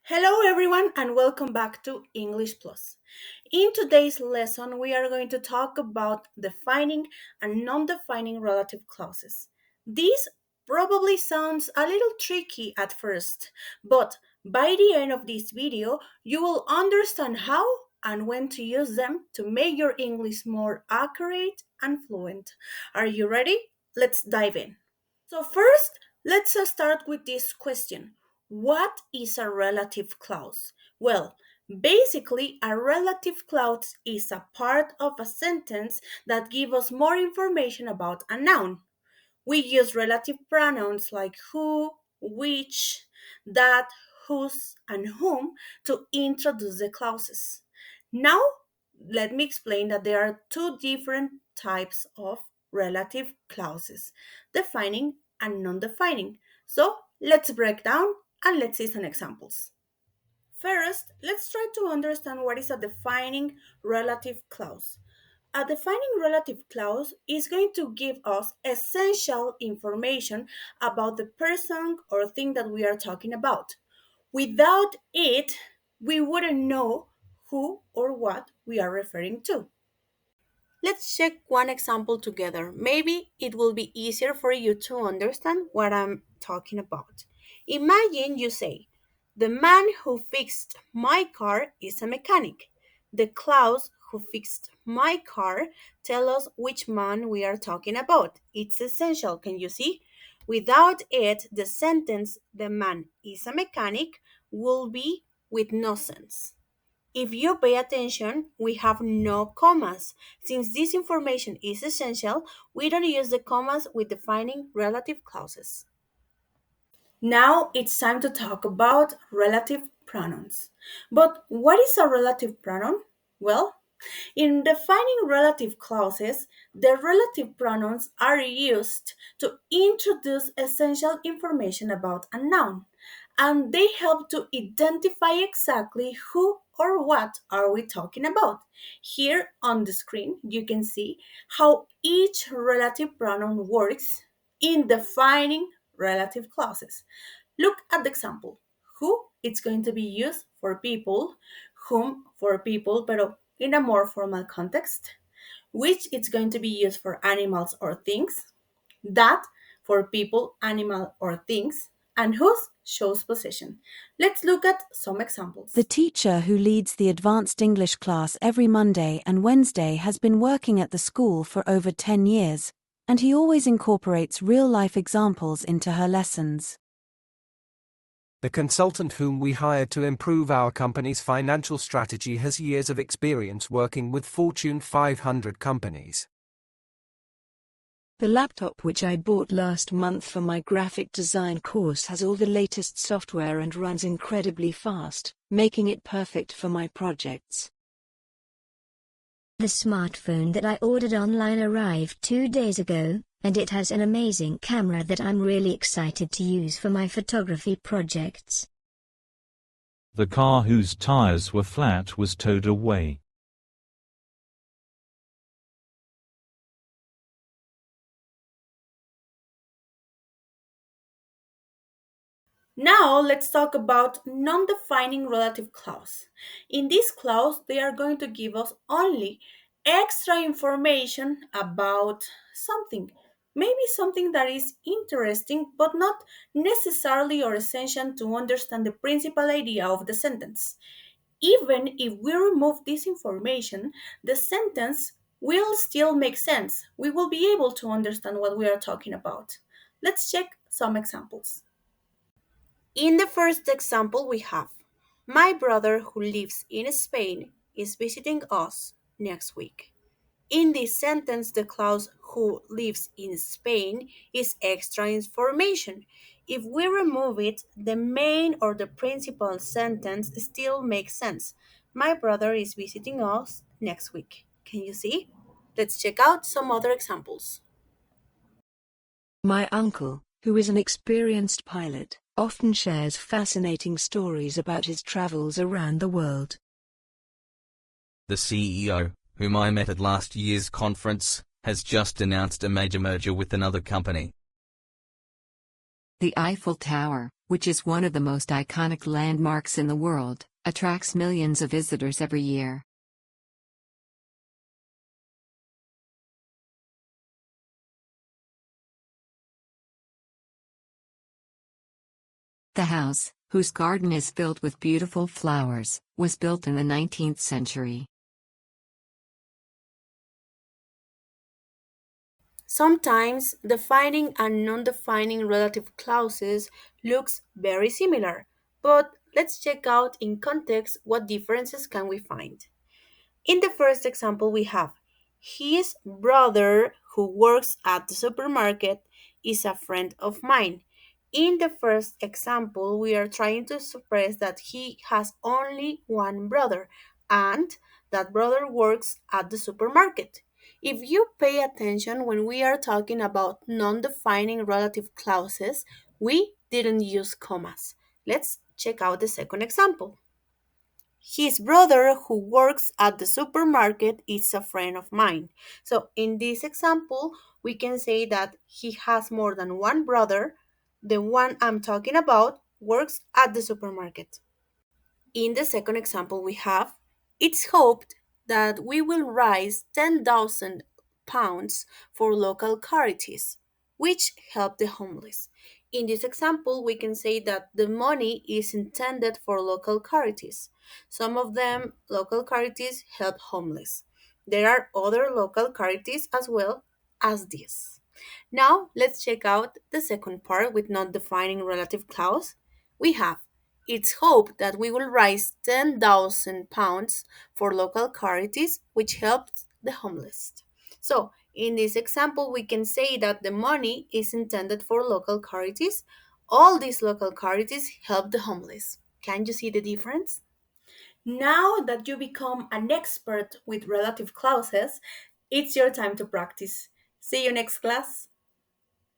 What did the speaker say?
Hello, everyone, and welcome back to English Plus. In today's lesson, we are going to talk about defining and non defining relative clauses. This probably sounds a little tricky at first, but by the end of this video, you will understand how and when to use them to make your English more accurate and fluent. Are you ready? Let's dive in. So, first, let's start with this question. What is a relative clause? Well, basically, a relative clause is a part of a sentence that gives us more information about a noun. We use relative pronouns like who, which, that, whose, and whom to introduce the clauses. Now, let me explain that there are two different types of relative clauses, defining and non-defining. So, let's break down and let's see some examples. First, let's try to understand what is a defining relative clause. A defining relative clause is going to give us essential information about the person or thing that we are talking about. Without it, we wouldn't know who or what we are referring to. Let's check one example together. Maybe it will be easier for you to understand what I'm talking about. Imagine you say, the man who fixed my car is a mechanic. The clause who fixed my car tell us which man we are talking about. It's essential, can you see? Without it, the sentence, the man is a mechanic, will be with no sense. If you pay attention, we have no commas. Since this information is essential, we don't use the commas with defining relative clauses. Now it's time to talk about relative pronouns. But what is a relative pronoun? Well, in defining relative clauses, the relative pronouns are used to introduce essential information about a noun, and they help to identify exactly who or what are we talking about. Here on the screen, you can see how each relative pronoun works in defining relative clauses. Look at the example. Who, it's going to be used for people, whom for people, but in a more formal context. Which, it's going to be used for animals or things. That, for people, animal, or things. And whose shows possession. Let's look at some The examples. teacher who leads the advanced English class every Monday and Wednesday has been working at the school for over 10 years, and he always incorporates real-life examples into her lessons. The consultant whom we hired to improve our company's financial strategy has years of experience working with Fortune 500 companies. The laptop which I bought last month for my graphic design course has all the latest software and runs incredibly fast, making it perfect for my projects. The smartphone that I ordered online arrived 2 days ago, and it has an amazing camera that I'm really excited to use for my photography projects. The car whose tires were flat was towed away. Now let's talk about non-defining relative clause. In this clause, they are going to give us only extra information about something. Maybe something that is interesting, but not necessarily or essential to understand the principal idea of the sentence. Even if we remove this information, the sentence will still make sense. We will be able to understand what we are talking about. Let's check some examples. In the first example, we have my brother who lives in Spain is visiting us next week. In this sentence, the clause who lives in Spain is extra information. If we remove it, the main or the principal sentence still makes sense. My brother is visiting us next week. Can you see? Let's check out some other examples. My uncle, who is an experienced pilot, often shares fascinating stories about his travels around the world. The CEO, whom I met at last year's conference, has just announced a major merger with another company. The Eiffel Tower, which is one of the most iconic landmarks in the world, attracts millions of visitors every year. The house, whose garden is filled with beautiful flowers, was built in the 19th century. Sometimes defining and non-defining relative clauses looks very similar, but let's check out in context what differences can we find. In the first example we have his brother who works at the supermarket is a friend of mine. In the first example, we are trying to express that he has only one brother and that brother works at the supermarket. If you pay attention when we are talking about non-defining relative clauses, we didn't use commas. Let's check out the second example. His brother, who works at the supermarket, is a friend of mine. So, in this example, we can say that he has more than one brother. The one I'm talking about works at the supermarket. In the second example, we have it's hoped that we will raise 10,000 pounds for local charities, which help the homeless. In this example, we can say that the money is intended for local charities. Some of them, local charities, help homeless. There are other local charities as well as this. Now, let's check out the second part with not defining relative clause. We have it's hoped that we will raise 10,000 pounds for local charities which helps the homeless. So, in this example, we can say that the money is intended for local charities. All these local charities help the homeless. Can you see the difference? Now that you become an expert with relative clauses, it's your time to practice. See you next class.